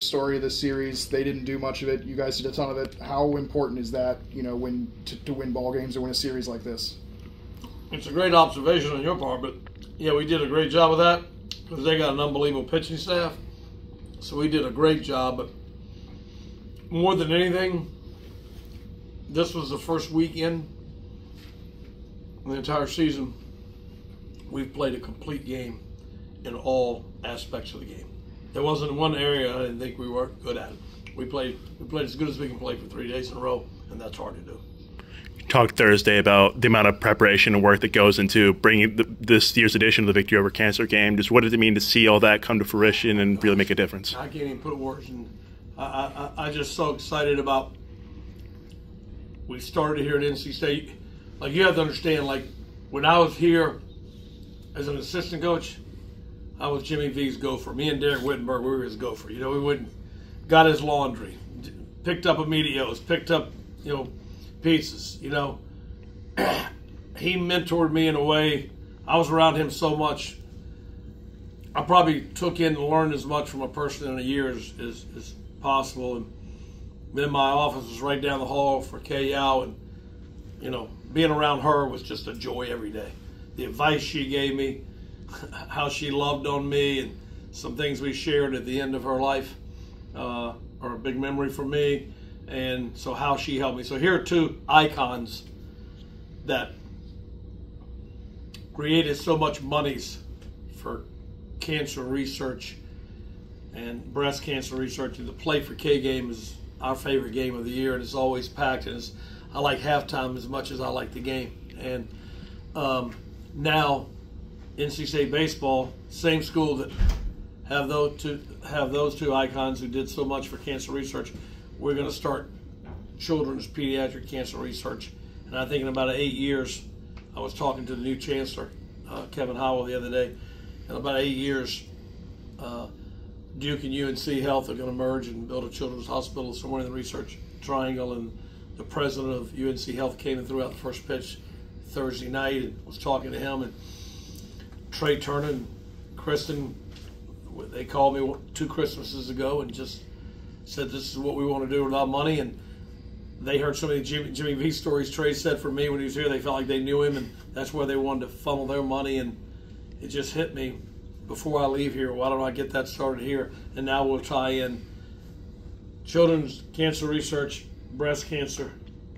story of this series. They didn't do much of it. You guys did a ton of it. How important is that, you know, when to win ball games or win a series like this? It's a great observation on your part, but yeah, we did a great job of that because they got an unbelievable pitching staff. So we did a great job, but more than anything, this was the first weekend in the entire season we've played a complete game in all aspects of the game. There wasn't one area I didn't think we weren't good at. We played as good as we can play for 3 days in a row, and that's hard to do. You talked Thursday about the amount of preparation and work that goes into bringing this year's edition of the Victory Over Cancer game. Just what does it mean to see all that come to fruition and really make a difference? I can't even put words in. I just so excited about. We started here at NC State. Like, you have to understand, like, when I was here as an assistant coach, I was Jimmy V's gopher. Me and Derek Wittenberg, we were his gopher. You know, we wouldn't, got his laundry, picked up Emilios, picked up, you know, pizzas, you know. He mentored me in a way. I was around him so much. I probably took in and learned as much from a person in a year as possible. And then my office was right down the hall for Kay Yao, and, you know, being around her was just a joy every day. The advice she gave me, how she loved on me, and some things we shared at the end of her life are a big memory for me, and so how she helped me. So here are two icons that created so much monies for cancer research and breast cancer research. And the Play for K game is our favorite game of the year, and it's always packed, and I like halftime as much as I like the game. And now NC State baseball, same school that have those two icons who did so much for cancer research, we're going to start children's pediatric cancer research. And I think in about 8 years, I was talking to the new chancellor, Kevin Howell, the other day. In about 8 years, Duke and UNC Health are going to merge and build a children's hospital somewhere in the research triangle. And the president of UNC Health came and threw out the first pitch Thursday night and was talking to him. And Trey Turner and Kristen, they called me 2 Christmases ago and just said, this is what we want to do with our money. And they heard so many Jimmy V stories Trey said for me when he was here. They felt like they knew him, and that's where they wanted to funnel their money. And it just hit me before I leave here, why don't I get that started here? And now we'll tie in children's cancer research, breast cancer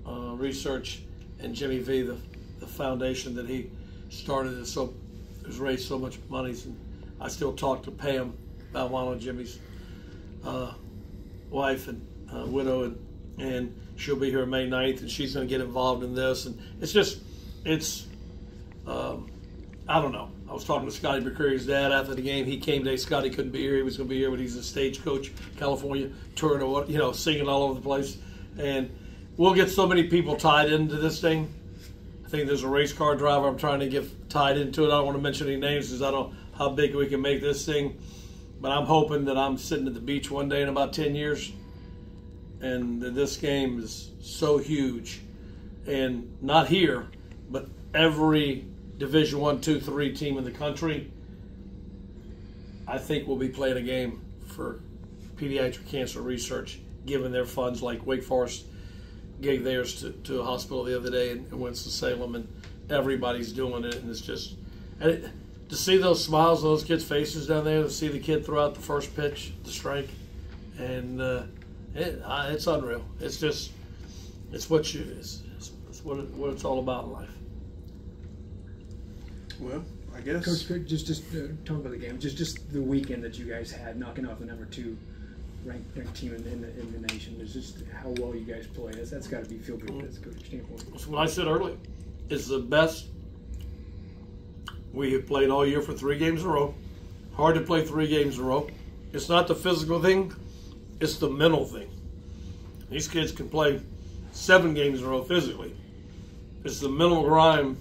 research, and Jimmy V, the foundation that he started. And so has raised so much money. And I still talk to Pam Balwano, Jimmy's wife and widow, and she'll be here May 9th, and she's going to get involved in this. And it's I don't know. I was talking to Scotty McCreary's dad after the game. He came today. Scotty couldn't be here. He was going to be here, but he's a stagecoach, California, touring, you know, singing all over the place. And we'll get so many people tied into this thing. I think there's a race car driver I'm trying to get tied into it. I don't want to mention any names because I don't know how big we can make this thing. But I'm hoping that I'm sitting at the beach one day in about 10 years and that this game is so huge. And not here, but every Division I, II, III team in the country, I think will be playing a game for pediatric cancer research, given their funds. Like Wake Forest gave theirs to a hospital the other day in Winston-Salem, and everybody's doing it. And it's just, to see those smiles on those kids' faces down there, to see the kid throw out the first pitch, the strike, and it's unreal. It's just, it's what it's all about in life. Well, I guess. Coach, just talking about the game, just the weekend that you guys had, knocking off the number 2 ranked team in the nation. It's just how well you guys play. That's got to be feel good as a coach standpoint. So what I said earlier, it's the best we have played all year for 3 games in a row. Hard to play 3 games in a row. It's not the physical thing, it's the mental thing. These kids can play 7 games in a row physically. It's the mental grind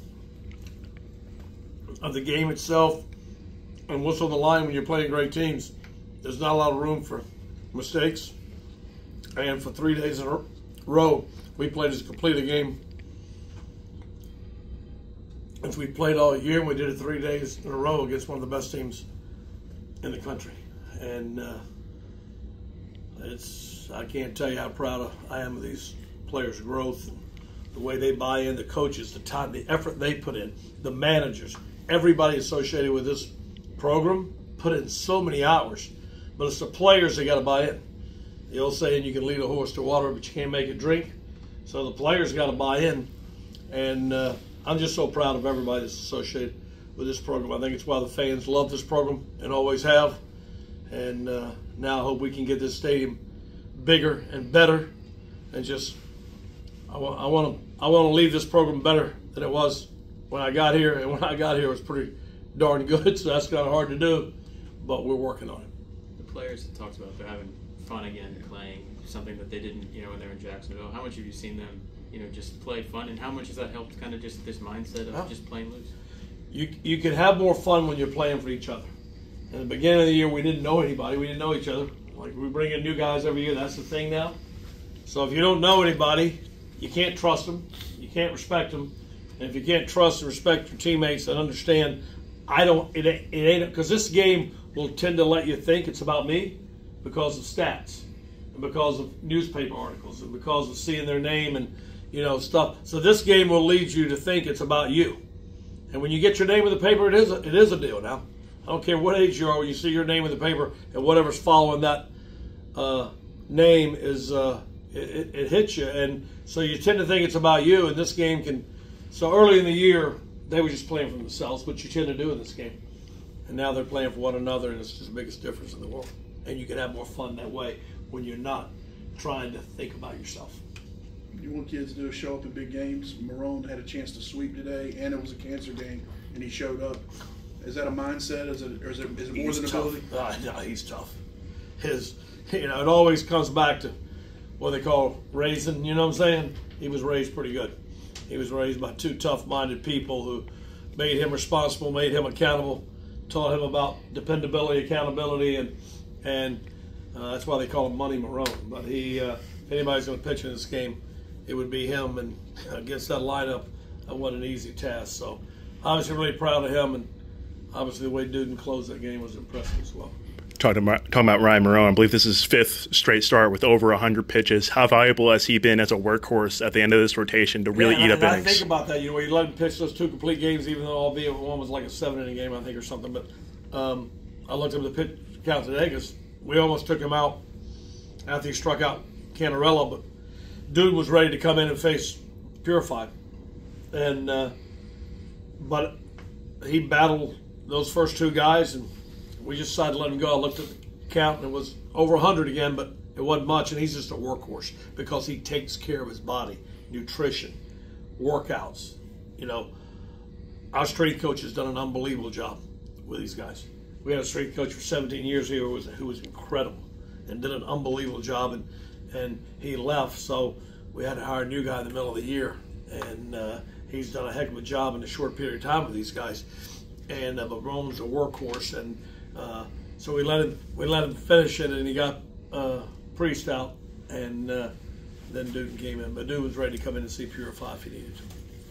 of the game itself and what's on the line when you're playing great teams. There's not a lot of room for mistakes. And for 3 days in a row, we played as complete a game as we played all year, and we did it 3 days in a row against one of the best teams in the country. And I can't tell you how proud I am of these players' growth, and the way they buy in, the coaches, the time, the effort they put in, the managers, everybody associated with this program put in so many hours. But it's the players that got to buy in. The old saying, you can lead a horse to water, but you can't make it drink. So the players got to buy in. And I'm just so proud of everybody that's associated with this program. I think it's why the fans love this program and always have. And now I hope we can get this stadium bigger and better. And just, I want to leave this program better than it was when I got here. And when I got here, it was pretty darn good. So that's kind of hard to do, but we're working on it. The players have talked about they're having fun again, playing something that they didn't, when they were in Jacksonville. How much have you seen them, just play fun, and how much has that helped kind of just this mindset of just playing loose? You can have more fun when you're playing for each other. In the beginning of the year, we didn't know anybody. We didn't know each other. Like, we bring in new guys every year. That's the thing now. So if you don't know anybody, you can't trust them. You can't respect them. And if you can't trust and respect your teammates and understand, it ain't, because this game will tend to let you think it's about me because of stats and because of newspaper articles and because of seeing their name and, stuff. So this game will lead you to think it's about you. And when you get your name in the paper, it is a deal now. I don't care what age you are, when you see your name in the paper and whatever's following that name is, it hits you. And so you tend to think it's about you, and this game can. So early in the year, they were just playing for themselves, which you tend to do in this game. And now they're playing for one another, and it's just the biggest difference in the world. And you can have more fun that way when you're not trying to think about yourself. You want kids to show up in big games. Marone had a chance to sweep today, and it was a cancer game, and he showed up. Is that a mindset? Is it more than ability? No, he's tough. It always comes back to what they call raising. You know what I'm saying? He was raised pretty good. He was raised by two tough-minded people who made him responsible, made him accountable, taught him about dependability, accountability, and that's why they call him Money Marone. But if anybody's going to pitch in this game, it would be him. And against that lineup, that wasn't an easy task. So obviously really proud of him, and obviously the way Duden closed that game was impressive as well. Talking about Ryan Marone, I believe this is his fifth straight start with over 100 pitches. How valuable has he been as a workhorse at the end of this rotation to really eat up innings? I think about that. You let him pitch those two complete games, even though albeit one was like a 7-inning game, I think, or something. But I looked up the pitch count today because we almost took him out after he struck out Canarella, but dude was ready to come in and face Purified, and but he battled those first two guys, and we just decided to let him go. I looked at the count, and it was over 100 again, but it wasn't much, and he's just a workhorse because he takes care of his body, nutrition, workouts. Our strength coach has done an unbelievable job with these guys. We had a strength coach for 17 years here who was incredible and did an unbelievable job, and he left, so we had to hire a new guy in the middle of the year, and he's done a heck of a job in a short period of time with these guys. And but Rome's a workhorse, and so we let him finish it, and he got Priest out, and then Duden came in. But Duden was ready to come in and see Purify if he needed to.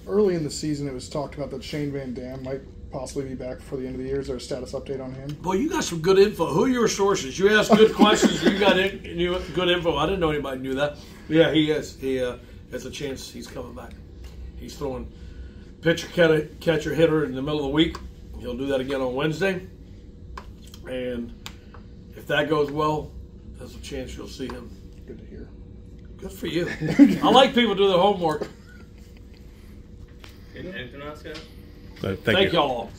Early in the season, it was talked about that Shane Van Dam might possibly be back before the end of the year. Is there a status update on him? Boy, you got some good info. Who are your sources? You ask good questions. You got good info. I didn't know anybody knew that. Yeah, he is. He has a chance he's coming back. He's throwing pitcher, catcher, hitter in the middle of the week. He'll do that again on Wednesday. And if that goes well, there's a chance you'll see him. Good to hear. Good for you. I like people do their homework. Anything else, guys? Thank you y'all.